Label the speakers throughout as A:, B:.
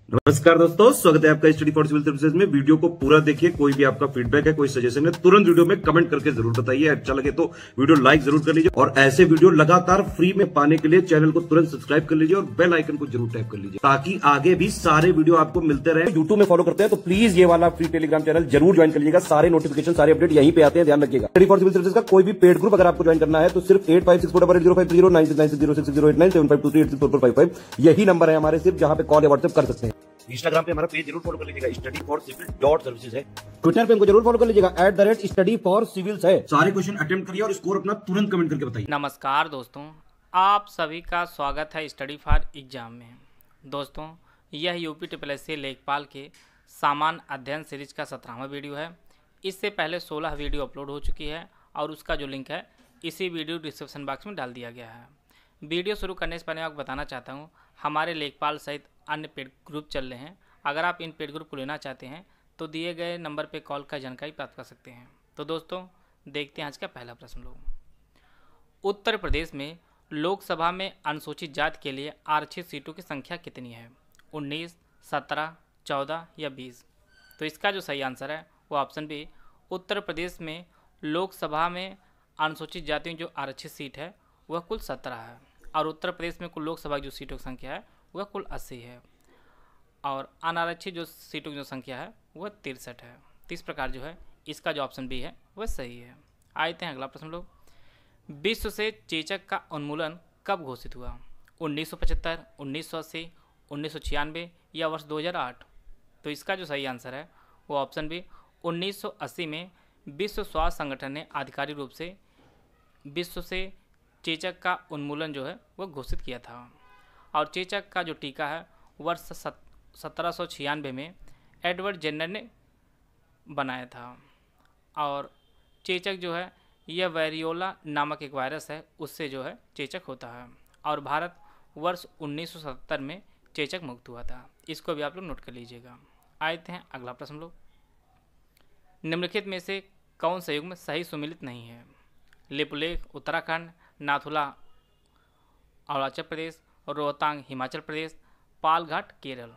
A: नमस्कार दोस्तों, स्वागत है आपका स्टडी फॉर सिविल सर्विसेज में। वीडियो को पूरा देखिए। कोई भी आपका फीडबैक है, कोई सजेशन है, तुरंत वीडियो में कमेंट करके जरूर बताइए। अच्छा लगे तो वीडियो लाइक जरूर कर लीजिए और ऐसे वीडियो लगातार फ्री में पाने के लिए चैनल को तुरंत सब्सक्राइब कर लीजिए और बेल आइकन को जरूर टैप कर लीजिए ताकि आगे भी सारे वीडियो आपको मिलते रहे। यूट्यूब में फॉलो करते हैं तो प्लीज ये वाला फ्री टेलीग्राम चैनल जरूर ज्वाइन कर लीजिएगा। सारे नोटिफिकेशन, सारे अपडेट यहीं पे आते हैं, ध्यान रखिएगा। स्टडी फॉर सिविल सर्विसेज का कोई भी पेड ग्रुप अगर आपको ज्वाइन करना है तो सिर्फ 85648056060609797523864455 यही नंबर है हमारे, सिर्फ जहां पे कॉल या व्हाट्सएप कर सकते हैं। इंस्टाग्राम पे हमारा पेज जरूर फॉलो कर लीजिएगा, स्टडी फॉर सिविल .सर्विसेज है। ट्विटर पे हमको जरूर फॉलो कर लीजिएगा, @study for civils है। सारे क्वेश्चन अटेम्प्ट करिए और स्कोर अपना तुरंत कमेंट करके बताइए।
B: नमस्कार दोस्तों, आप सभी का स्वागत है स्टडी फॉर एग्जाम में। दोस्तों, यह यूपी SSC लेखपाल के सामान्य अध्ययन सीरीज का 17वां वीडियो है। इससे पहले 16 वीडियो अपलोड हो चुकी है और उसका जो लिंक है इसी वीडियो डिस्क्रिप्शन बॉक्स में डाल दिया गया है। वीडियो शुरू करने से पहले आपको बताना चाहता हूँ, हमारे लेखपाल सहित अन्य पेड ग्रुप चल रहे हैं। अगर आप इन पेड ग्रुप को लेना चाहते हैं तो दिए गए नंबर पर कॉल कर जानकारी प्राप्त कर सकते हैं। तो दोस्तों, देखते हैं आज का पहला प्रश्न लोग। उत्तर प्रदेश में लोकसभा में अनुसूचित जाति के लिए आरक्षित सीटों की संख्या कितनी है? 19, 17, 14 या 20? तो इसका जो सही आंसर है वो ऑप्शन बी, उत्तर प्रदेश में लोकसभा में अनुसूचित जातियों जो आरक्षित सीट है वह कुल 17 है और उत्तर प्रदेश में कुल लोकसभा जो सीटों की संख्या है वह कुल 80 है और अनारक्षित जो सीटों की जो संख्या है वह 63 है। तो इस प्रकार जो है इसका जो ऑप्शन बी है वह सही है। आते हैं अगला प्रश्न लोग। विश्व से चेचक का उन्मूलन कब घोषित हुआ? 1975, 1980, 1996 या वर्ष 2008? तो इसका जो सही आंसर है वो ऑप्शन बी, 1980 में विश्व स्वास्थ्य संगठन ने आधिकारिक रूप से विश्व से चेचक का उन्मूलन जो है वह घोषित किया था। और चेचक का जो टीका है वर्ष 1796 में एडवर्ड जेनर ने बनाया था। और चेचक जो है यह वेरियोला नामक एक वायरस है, उससे जो है चेचक होता है और भारत वर्ष 1970 में चेचक मुक्त हुआ था। इसको भी आप लोग नोट कर लीजिएगा। आते हैं अगला प्रश्न लोग। निम्नलिखित में से कौन सा युग्म सही सुमेलित नहीं है? लिपुलेख उत्तराखंड, नाथुला अरुणाचल प्रदेश, रोहतांग हिमाचल प्रदेश, पालघाट केरल?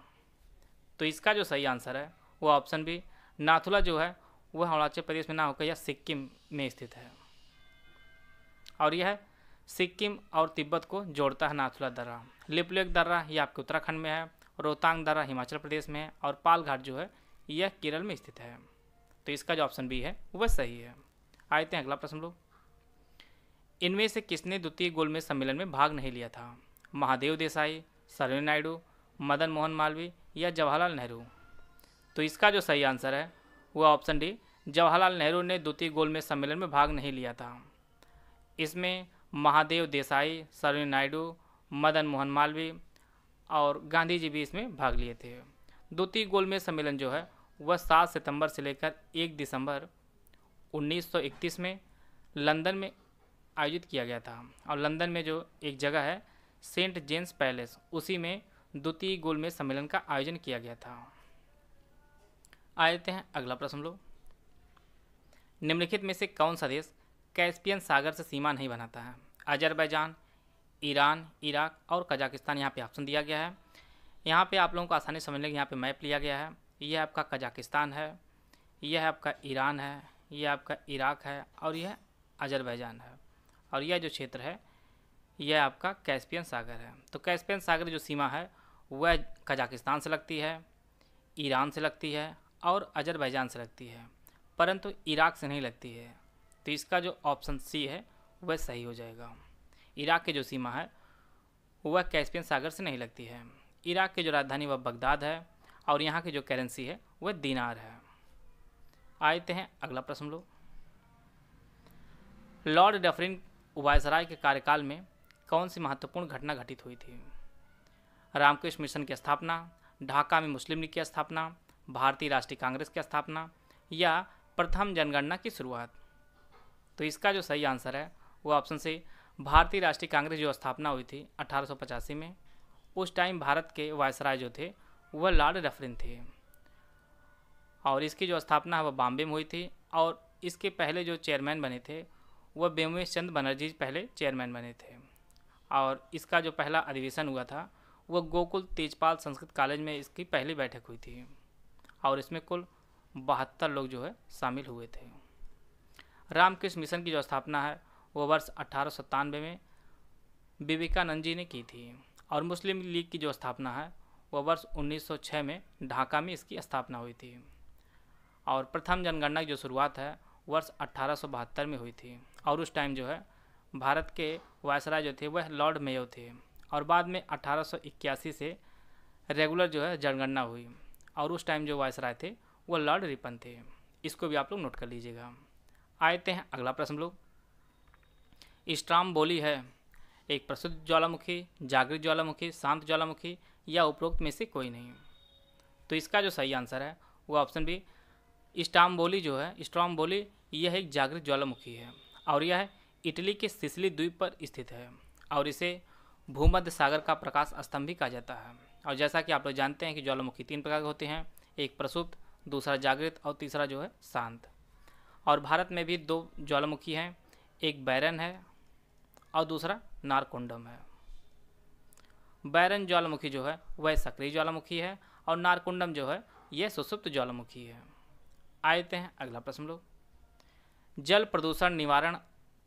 B: तो इसका जो सही आंसर है वो ऑप्शन बी, नाथुला जो है वह अरुणाचल प्रदेश में ना होकर यह सिक्किम में स्थित है और यह सिक्किम और तिब्बत को जोड़ता है नाथुला दर्रा। लिपुलेख दर्रा ये आपके उत्तराखंड में है, रोहतांग दर्रा हिमाचल प्रदेश में है और पालघाट जो है यह केरल में स्थित है। तो इसका जो ऑप्शन बी है वह सही है। आते हैं अगला प्रश्न लोग। इनमें से किसने द्वितीय गोलमेज सम्मेलन में भाग नहीं लिया था? महादेव देसाई, सरोजिनी नायडू, मदन मोहन मालवीय या जवाहरलाल नेहरू? तो इसका जो सही आंसर है वो ऑप्शन डी, जवाहरलाल नेहरू ने द्वितीय गोलमेज सम्मेलन में भाग नहीं लिया था। इसमें महादेव देसाई, सरोजिनी नायडू, मदन मोहन मालवीय और गांधी जी भी इसमें भाग लिए थे। द्वितीय गोलमेज सम्मेलन जो है वह 7 सितंबर से लेकर 1 दिसंबर 1931 में लंदन में आयोजित किया गया था और लंदन में जो एक जगह है सेंट जेम्स पैलेस, उसी में द्वितीय गोलमेज सम्मेलन का आयोजन किया गया था। आते हैं अगला प्रश्न लोग। निम्नलिखित में से कौन सा देश कैस्पियन सागर से सीमा नहीं बनाता है? अजरबैजान, ईरान, इराक और कजाकिस्तान। यहाँ पे ऑप्शन दिया गया है। यहाँ पे आप लोगों को आसानी समझने के लिए यहाँ पे मैप लिया गया है। यह आपका कजाकिस्तान है, यह आपका ईरान है, यह आपका इराक है और यह अजरबैजान है और यह जो क्षेत्र है यह आपका कैस्पियन सागर है। तो कैस्पियन सागर जो सीमा है वह कजाकिस्तान से लगती है, ईरान से लगती है और अजरबैजान से लगती है, परंतु इराक से नहीं लगती है। तो इसका जो ऑप्शन सी है वह सही हो जाएगा। इराक की जो सीमा है वह कैस्पियन सागर से नहीं लगती है। इराक की जो राजधानी वह बगदाद है और यहाँ की जो करेंसी है वह दीनार है। आते हैं अगला प्रश्न लोग। लॉर्ड डफरिन वायसराय के कार्यकाल में कौन सी महत्वपूर्ण घटना घटित हुई थी? रामकृष्ण मिशन की स्थापना, ढाका में मुस्लिम लीग की स्थापना, भारतीय राष्ट्रीय कांग्रेस की स्थापना या प्रथम जनगणना की शुरुआत? तो इसका जो सही आंसर है वो ऑप्शन से, भारतीय राष्ट्रीय कांग्रेस जो स्थापना हुई थी 1885 में, उस टाइम भारत के वायसराय जो थे वह लॉर्ड डफरिन थे और इसकी जो स्थापना है वह बॉम्बे में हुई थी और इसके पहले जो चेयरमैन बने थे वह बेमवेश चंद्र बनर्जी पहले चेयरमैन बने थे और इसका जो पहला अधिवेशन हुआ था वह गोकुल तेजपाल संस्कृत कॉलेज में इसकी पहली बैठक हुई थी और इसमें कुल 72 लोग जो है शामिल हुए थे। रामकृष्ण मिशन की जो स्थापना है वो वर्ष 1897 में विवेकानंद जी ने की थी और मुस्लिम लीग की जो स्थापना है वह वर्ष 1906 में ढाका में इसकी स्थापना हुई थी और प्रथम जनगणना की जो शुरुआत है वर्ष 1872 में हुई थी और उस टाइम जो है भारत के वायसराय जो थे वह लॉर्ड मेयो थे और बाद में 1881 से रेगुलर जो है जनगणना हुई और उस टाइम जो वायसराय थे वो लॉर्ड रिपन थे। इसको भी आप लोग नोट कर लीजिएगा। आते हैं अगला प्रश्न लोग। स्ट्राम्बोली है एक प्रसिद्ध ज्वालामुखी, जागृत ज्वालामुखी, शांत ज्वालामुखी या उपरोक्त में से कोई नहीं। तो इसका जो सही आंसर है वो ऑप्शन बी स्ट्राम्बोली जो है, स्ट्राम्बोली यह एक जागृत ज्वालामुखी है और यह इटली के सिसिली द्वीप पर स्थित है और इसे भूमध्य सागर का प्रकाश स्तंभ भी कहा जाता है। और जैसा कि आप लोग जानते हैं कि ज्वालामुखी 3 प्रकार के होते हैं, एक प्रसुप्त, दूसरा जागृत और तीसरा जो है शांत। और भारत में भी 2 ज्वालामुखी हैं, एक बैरन है और दूसरा नारकोंडम है। बैरन ज्वालामुखी जो है वह सक्रिय ज्वालामुखी है और नारकोंडम जो है यह सुसुप्त ज्वालामुखी है। आते हैं अगला प्रश्न लोग। जल प्रदूषण निवारण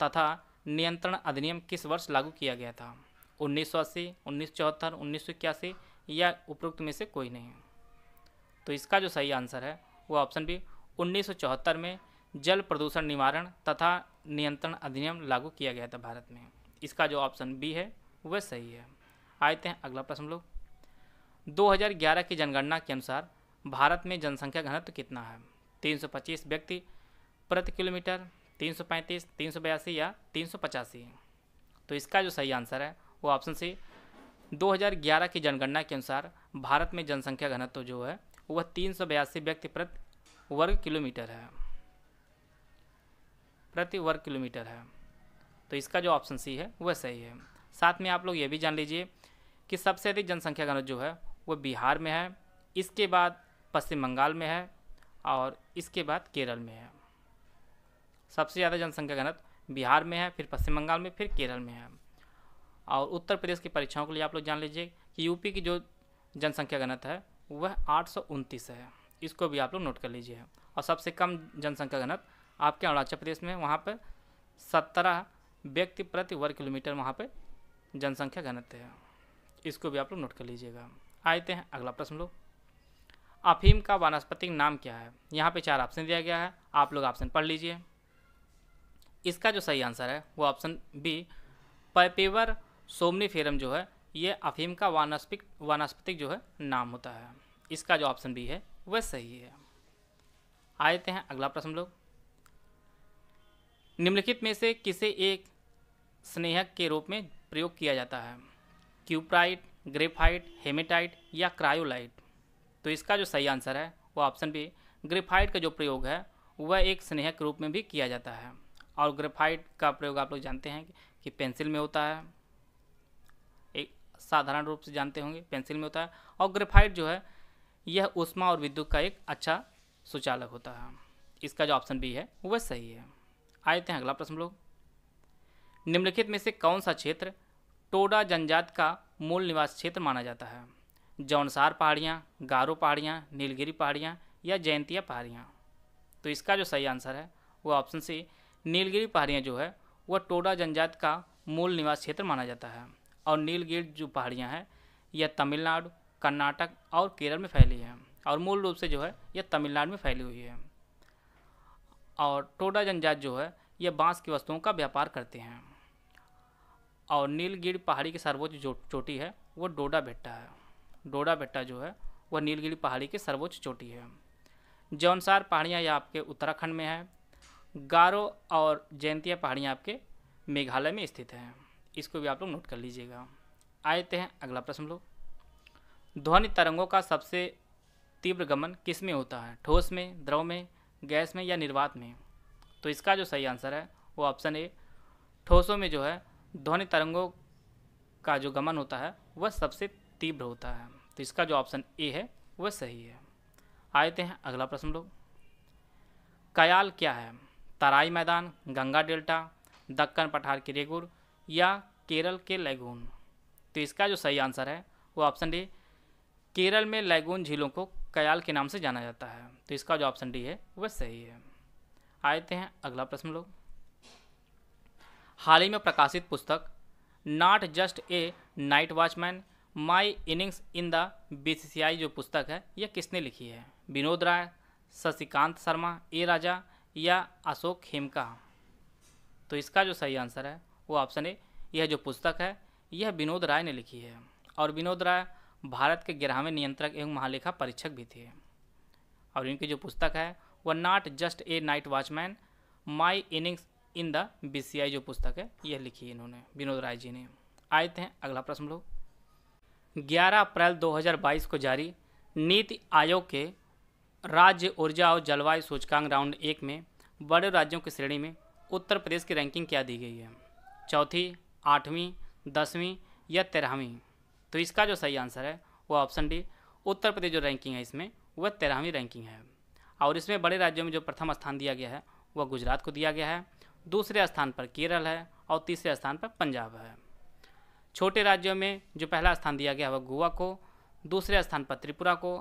B: तथा नियंत्रण अधिनियम किस वर्ष लागू किया गया था? 1980, 1974, 1981 या उपरोक्त में से कोई नहीं। तो इसका जो सही आंसर है वो ऑप्शन बी 1974 में जल प्रदूषण निवारण तथा नियंत्रण अधिनियम लागू किया गया था भारत में। इसका जो ऑप्शन बी है वह सही है। आते हैं अगला प्रश्न लोग। 2011 की जनगणना के अनुसार भारत में जनसंख्या घनत्व कितना है? 325 व्यक्ति प्रति किलोमीटर, 335, 382 या 385। तो इसका जो सही आंसर है वो ऑप्शन सी 2011 की जनगणना के अनुसार भारत में जनसंख्या घनत्व जो है वह 382 व्यक्ति प्रति वर्ग किलोमीटर है, प्रति वर्ग किलोमीटर है। तो इसका जो ऑप्शन सी है वह सही है। साथ में आप लोग ये भी जान लीजिए कि सबसे अधिक जनसंख्या घनत्व जो है वह बिहार में है, इसके बाद पश्चिम बंगाल में है और इसके बाद केरल में है। सबसे ज़्यादा जनसंख्या घनत्व बिहार में है, फिर पश्चिम बंगाल में, फिर केरल में है। और उत्तर प्रदेश की परीक्षाओं के लिए आप लोग जान लीजिए कि यूपी की जो जनसंख्या घनत्व है वह 829 है। इसको भी आप लोग नोट कर लीजिए। और सबसे कम जनसंख्या घनत्व आपके अरुणाचल प्रदेश में, वहाँ पर 17 व्यक्ति प्रति वर्ग किलोमीटर वहाँ पर जनसंख्या घनत्व है। इसको भी आप लोग नोट कर लीजिएगा। आते हैं अगला प्रश्न लोग। अफीम का वानस्पतिक नाम क्या है? यहाँ पे 4 ऑप्शन दिया गया है, आप लोग ऑप्शन पढ़ लीजिए। इसका जो सही आंसर है वो ऑप्शन बी पैपेवर सोमनीफेरम जो है ये अफीम का वानस्पतिक जो है नाम होता है। इसका जो ऑप्शन बी है वह सही है। आते हैं अगला प्रश्न लोग। निम्नलिखित में से किसे एक स्नेहक के रूप में प्रयोग किया जाता है? क्यूप्राइट, ग्रेफाइट, हेमेटाइट या क्रायोलाइट? तो इसका जो सही आंसर है वो ऑप्शन बी ग्रेफाइट का जो प्रयोग है वह एक स्नेहक के रूप में भी किया जाता है। और ग्रेफाइट का प्रयोग आप लोग जानते हैं कि पेंसिल में होता है, एक साधारण रूप से जानते होंगे पेंसिल में होता है। और ग्रेफाइट जो है यह ऊष्मा और विद्युत का एक अच्छा सुचालक होता है। इसका जो ऑप्शन बी है वह सही है। आते हैं अगला प्रश्न लोग। निम्नलिखित में से कौन सा क्षेत्र टोडा जनजाति का मूल निवास क्षेत्र माना जाता है? जौनसार पहाड़ियाँ, गारो पहाड़ियाँ, नीलगिरी पहाड़ियाँ या जयंतिया पहाड़ियाँ? तो इसका जो सही आंसर है वो ऑप्शन सी नीलगिरी पहाड़ियाँ जो है वह टोडा जनजाति का मूल निवास क्षेत्र माना जाता है। और नीलगिरी जो पहाड़ियाँ हैं यह तमिलनाडु, कर्नाटक और केरल में फैली हैं और मूल रूप से जो है यह तमिलनाडु में फैली हुई है। और टोडा जनजाति जो है यह बांस की वस्तुओं का व्यापार करते हैं। और नीलगिरी पहाड़ी की सर्वोच्च जो चोटी है वो डोडा बेट्टा है। डोडा बेट्टा जो है वह नीलगिरी पहाड़ी की सर्वोच्च चोटी है। जौनसार पहाड़ियाँ यह आपके उत्तराखंड में है। गारो और जयंतिया पहाड़ियाँ आपके मेघालय में स्थित हैं। इसको भी आप लोग नोट कर लीजिएगा। आते हैं अगला प्रश्न लोग। ध्वनि तरंगों का सबसे तीव्र गमन किस में होता है? ठोस में, द्रव में, गैस में या निर्वात में? तो इसका जो सही आंसर है वो ऑप्शन ए ठोसों में जो है ध्वनि तरंगों का जो गमन होता है वह सबसे तीव्र होता है। तो इसका जो ऑप्शन ए है वह सही है। आते हैं अगला प्रश्न लोग। कयाल क्या है? तराई मैदान, गंगा डेल्टा, दक्कन पठार की रेगुर या केरल के लैगून? तो इसका जो सही आंसर है वो ऑप्शन डी, केरल में लैगून झीलों को कयाल के नाम से जाना जाता है। तो इसका जो ऑप्शन डी है वह सही है। आते हैं अगला प्रश्न लोग। हाल ही में प्रकाशित पुस्तक not just a night watchman my innings in the BCCI जो पुस्तक है यह किसने लिखी है? विनोद राय, शशिकांत शर्मा, ए राजा या अशोक खेमका? तो इसका जो सही आंसर है वो ऑप्शन ए, यह जो पुस्तक है यह विनोद राय ने लिखी है। और विनोद राय भारत के 11वें नियंत्रक एवं महालेखा परीक्षक भी थे। और इनकी जो पुस्तक है वह not just a night watchman my innings in the BCCI जो पुस्तक है यह लिखी है इन्होंने, विनोद राय जी ने। आते हैं अगला प्रश्न लोग। 11 अप्रैल 2022 को जारी नीति आयोग के राज्य ऊर्जा और जलवायु सूचकांक राउंड 1 में बड़े राज्यों की श्रेणी में उत्तर प्रदेश की रैंकिंग क्या दी गई है? चौथी, 8वीं, 10वीं या 13वीं? तो इसका जो सही आंसर है वो ऑप्शन डी, उत्तर प्रदेश जो रैंकिंग है इसमें वह 13वीं रैंकिंग है। और इसमें बड़े राज्यों में जो प्रथम स्थान दिया गया है वह गुजरात को दिया गया है, दूसरे स्थान पर केरल है और तीसरे स्थान पर पंजाब है। छोटे राज्यों में जो पहला स्थान दिया गया है वह गोवा को, दूसरे स्थान पर त्रिपुरा को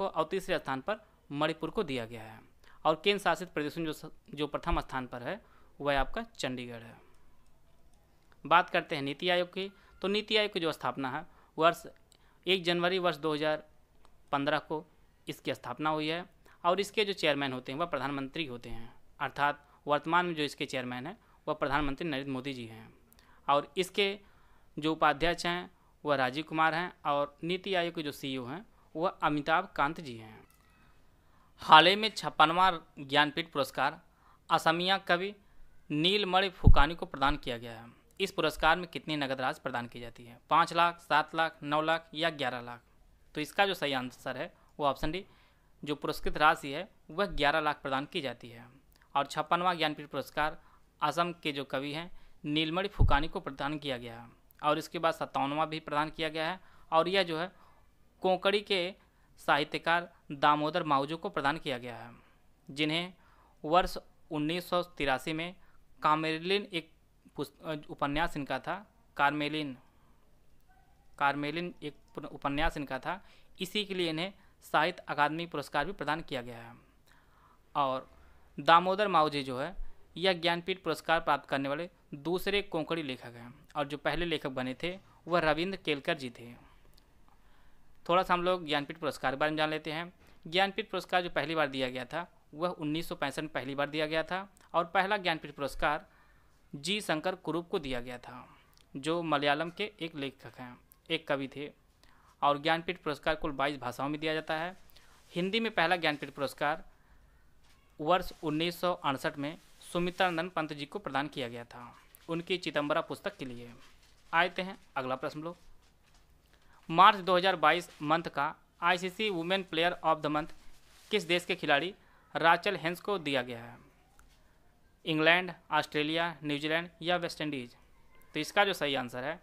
B: और तीसरे स्थान पर मणिपुर को दिया गया है। और केंद्र शासित प्रदेशों जो प्रथम स्थान पर है वह आपका चंडीगढ़ है। बात करते हैं नीति आयोग की। तो नीति आयोग की जो स्थापना है वर्ष 1 जनवरी वर्ष 2015 को इसकी स्थापना हुई है। और इसके जो चेयरमैन होते हैं वह प्रधानमंत्री होते हैं, अर्थात वर्तमान में जो इसके चेयरमैन हैं वह प्रधानमंत्री नरेंद्र मोदी जी हैं। और इसके जो उपाध्यक्ष हैं वह राजीव कुमार हैं और नीति आयोग के जो सीईओ हैं वह अमिताभ कांत जी हैं। हाल ही में 56वां ज्ञानपीठ पुरस्कार असमिया कवि नीलमणि फुकानी को प्रदान किया गया है। इस पुरस्कार में कितनी नगद राशि प्रदान की जाती है? 5 लाख, 7 लाख, 9 लाख या 11 लाख? तो इसका जो सही आंसर है वो ऑप्शन डी, जो पुरस्कृत राशि है वह 11 लाख प्रदान की जाती है। और 56वां ज्ञानपीठ पुरस्कार असम के जो कवि हैं नीलमणि फुकानी को प्रदान किया गया है। और इसके बाद 57वां भी प्रदान किया गया है और यह जो है कोंकणी के साहित्यकार दामोदर मावजो को प्रदान किया गया है, जिन्हें वर्ष 1983 में कार्मेलिन एक उपन्यास इनका था, कार्मेलिन एक उपन्यास इनका था, इसी के लिए इन्हें साहित्य अकादमी पुरस्कार भी प्रदान किया गया है। और दामोदर मावजो जो है यह ज्ञानपीठ पुरस्कार प्राप्त करने वाले दूसरे कोंकणी लेखक हैं और जो पहले लेखक बने थे वह रविंद्र केलकर जी थे। थोड़ा सा हम लोग ज्ञानपीठ पुरस्कार के बारे में जान लेते हैं। ज्ञानपीठ पुरस्कार जो पहली बार दिया गया था वह 1965 में पहली बार दिया गया था और पहला ज्ञानपीठ पुरस्कार जी शंकर कुरूप को दिया गया था, जो मलयालम के एक लेखक हैं, एक कवि थे। और ज्ञानपीठ पुरस्कार कुल 22 भाषाओं में दिया जाता है। हिंदी में पहला ज्ञानपीठ पुरस्कार वर्ष 1968 में सुमित्रानंद पंत जी को प्रदान किया गया था, उनकी चिदंबरा पुस्तक के लिए। आते हैं अगला प्रश्न लोग। मार्च 2022 मंथ का ICC women player of the month किस देश के खिलाड़ी राचल हेंस को दिया गया है? इंग्लैंड, ऑस्ट्रेलिया, न्यूजीलैंड या वेस्ट इंडीज़? तो इसका जो सही आंसर है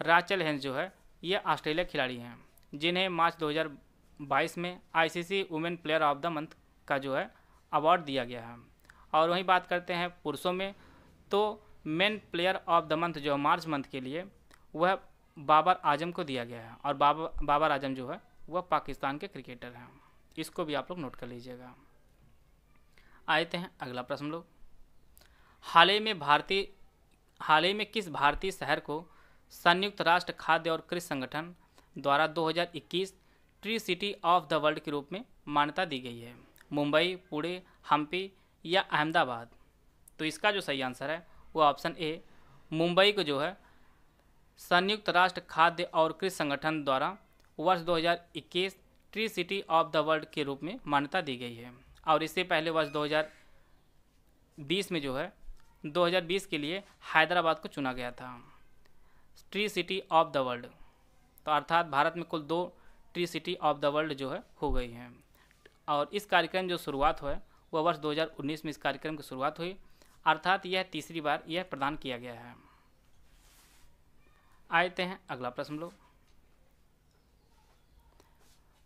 B: राचल हेंस जो है ये ऑस्ट्रेलिया खिलाड़ी हैं, जिन्हें मार्च 2022 में ICC women player of the month का जो है अवार्ड दिया गया है। और वहीं बात करते हैं पुरुषों में, तो main player of the month जो मार्च मंथ के लिए वह बाबर आजम को दिया गया है। और बाबर आजम जो है वह पाकिस्तान के क्रिकेटर हैं, इसको भी आप लोग नोट कर लीजिएगा। आते हैं अगला प्रश्न लोग। हाल ही में किस भारतीय शहर को संयुक्त राष्ट्र खाद्य और कृषि संगठन द्वारा 2021 tree city of the world के रूप में मान्यता दी गई है? मुंबई, पुणे, हम्पी या अहमदाबाद? तो इसका जो सही आंसर है वो ऑप्शन ए, मुंबई को जो है संयुक्त राष्ट्र खाद्य और कृषि संगठन द्वारा वर्ष 2021 tree city of the world के रूप में मान्यता दी गई है। और इससे पहले वर्ष 2020 में जो है 2020 के लिए हैदराबाद को चुना गया था tree city of the world. तो अर्थात भारत में कुल 2 tree city of the world जो है हो गई हैं। और इस कार्यक्रम जो शुरुआत हुआ वह वर्ष 2019 में इस कार्यक्रम की शुरुआत हुई, अर्थात यह तीसरी बार यह प्रदान किया गया है। आते हैं अगला प्रश्न लोग।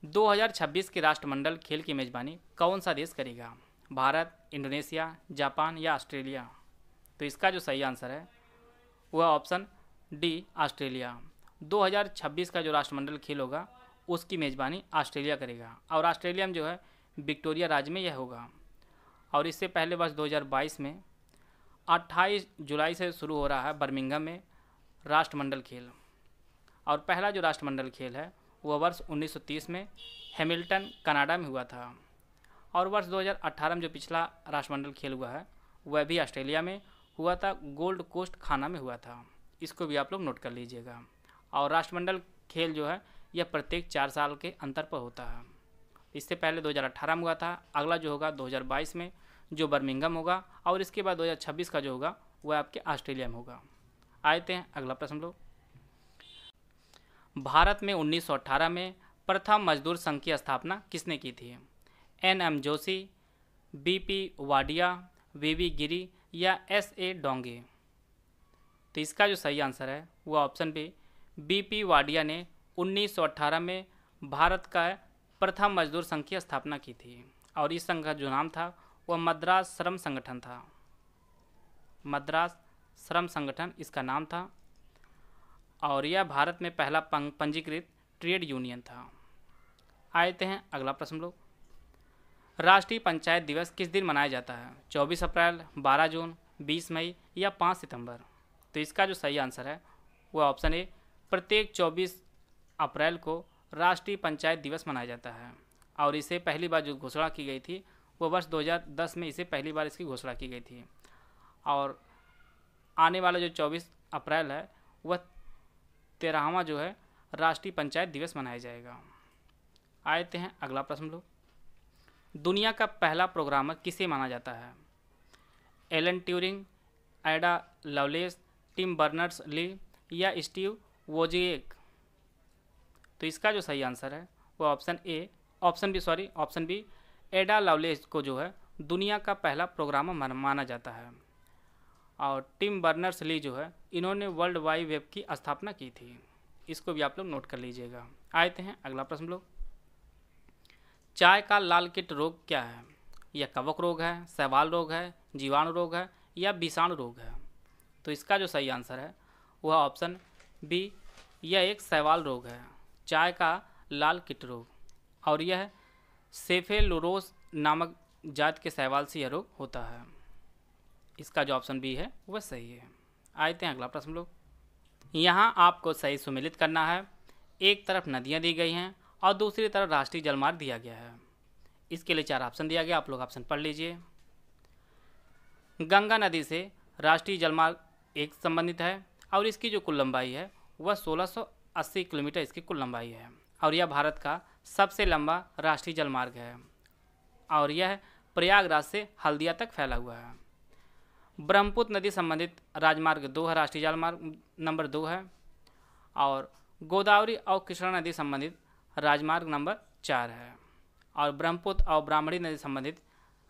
B: 2026 के राष्ट्रमंडल खेल की मेजबानी कौन सा देश करेगा? भारत, इंडोनेशिया, जापान या ऑस्ट्रेलिया? तो इसका जो सही आंसर है वह ऑप्शन डी ऑस्ट्रेलिया। 2026 का जो राष्ट्रमंडल खेल होगा उसकी मेज़बानी ऑस्ट्रेलिया करेगा और ऑस्ट्रेलिया में जो है विक्टोरिया राज्य में यह होगा। और इससे पहले वर्ष 2022 में 28 जुलाई से शुरू हो रहा है बर्मिंघम में राष्ट्रमंडल खेल। और पहला जो राष्ट्रमंडल खेल है वह वर्ष 1930 में हैमिल्टन कनाडा में हुआ था। और वर्ष 2018 में जो पिछला राष्ट्रमंडल खेल हुआ है वह भी ऑस्ट्रेलिया में हुआ था, गोल्ड कोस्ट खाना में हुआ था। इसको भी आप लोग नोट कर लीजिएगा। और राष्ट्रमंडल खेल जो है यह प्रत्येक 4 साल के अंतर पर होता है। इससे पहले 2018 में हुआ था, अगला जो होगा 2022 में जो बर्मिंघम होगा, और इसके बाद 2026 का जो होगा वह आपके ऑस्ट्रेलिया में होगा। आते हैं अगला प्रश्न लोग। भारत में 1918 में प्रथम मजदूर संघ की स्थापना किसने की थी? एन.एम. जोशी, बी.पी. वाडिया, वी.वी. गिरी या एस.ए. डोंगे? तो इसका जो सही आंसर है वह ऑप्शन बी.पी. वाडिया ने 1918 में भारत का प्रथम मजदूर संघ की स्थापना की थी। और इस संघ का जो नाम था वह मद्रास श्रम संगठन था। मद्रास श्रम संगठन इसका नाम था। और यह भारत में पहला पंजीकृत ट्रेड यूनियन था। आते हैं अगला प्रश्न लोग। राष्ट्रीय पंचायत दिवस किस दिन मनाया जाता है? 24 अप्रैल, 12 जून, 20 मई या 5 सितंबर? तो इसका जो सही आंसर है वह ऑप्शन ए, प्रत्येक 24 अप्रैल को राष्ट्रीय पंचायत दिवस मनाया जाता है। और इसे पहली बार जो घोषणा की गई थी वह वर्ष 2010 में इसे पहली बार इसकी घोषणा की गई थी। और आने वाला जो 24 अप्रैल है वह 13वां जो है राष्ट्रीय पंचायत दिवस मनाया जाएगा। आते हैं अगला प्रश्न लोग। दुनिया का पहला प्रोग्रामर किसे माना जाता है? Alan Turing, Ada Lovelace, Tim Berners-Lee या स्टीव वोजिएक? तो इसका जो सही आंसर है वो ऑप्शन बी एडा लवलेस को जो है दुनिया का पहला प्रोग्रामर माना जाता है। और टिम बर्नर्स-ली जो है इन्होंने वर्ल्ड वाइड वेब की स्थापना की थी। इसको भी आप लोग नोट कर लीजिएगा। आते हैं अगला प्रश्न लोग। चाय का लाल कीट रोग क्या है? यह कवक रोग है, शैवाल रोग है, जीवाणु रोग है या विषाणु रोग है? तो इसका जो सही आंसर है वह ऑप्शन बी, यह एक शैवाल रोग है, चाय का लाल कीट रोग। और यह सेफेलोरोस नामक जात के शैवाल से यह रोग होता है। इसका जो ऑप्शन बी है वह सही है। आते हैं अगला प्रश्न लोग। यहाँ आपको सही सुमेलित करना है। एक तरफ नदियाँ दी गई हैं और दूसरी तरफ राष्ट्रीय जलमार्ग दिया गया है। इसके लिए 4 ऑप्शन दिया गया, आप लोग ऑप्शन पढ़ लीजिए। गंगा नदी से राष्ट्रीय जलमार्ग एक संबंधित है और इसकी जो कुल लंबाई है वह 1680 किलोमीटर इसकी कुल लंबाई है। और यह भारत का सबसे लंबा राष्ट्रीय जलमार्ग है और यह प्रयागराज से हल्दिया तक फैला हुआ है। ब्रह्मपुत्र नदी संबंधित राजमार्ग 2 है, राष्ट्रीय जलमार्ग नंबर 2 है। और गोदावरी और कृष्णा नदी संबंधित राजमार्ग नंबर 4 है। और ब्रह्मपुत्र और ब्राह्मणी नदी संबंधित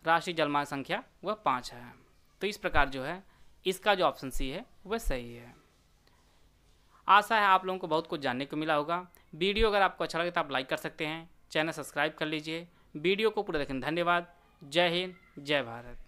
B: राष्ट्रीय जलमार्ग संख्या वह 5 है। तो इस प्रकार जो है इसका जो ऑप्शन सी है वह सही है। आशा है आप लोगों को बहुत कुछ जानने को मिला होगा। वीडियो अगर आपको अच्छा लगे तो आप लाइक कर सकते हैं, चैनल सब्सक्राइब कर लीजिए। वीडियो को पूरा देखने धन्यवाद। जय हिंद, जय भारत।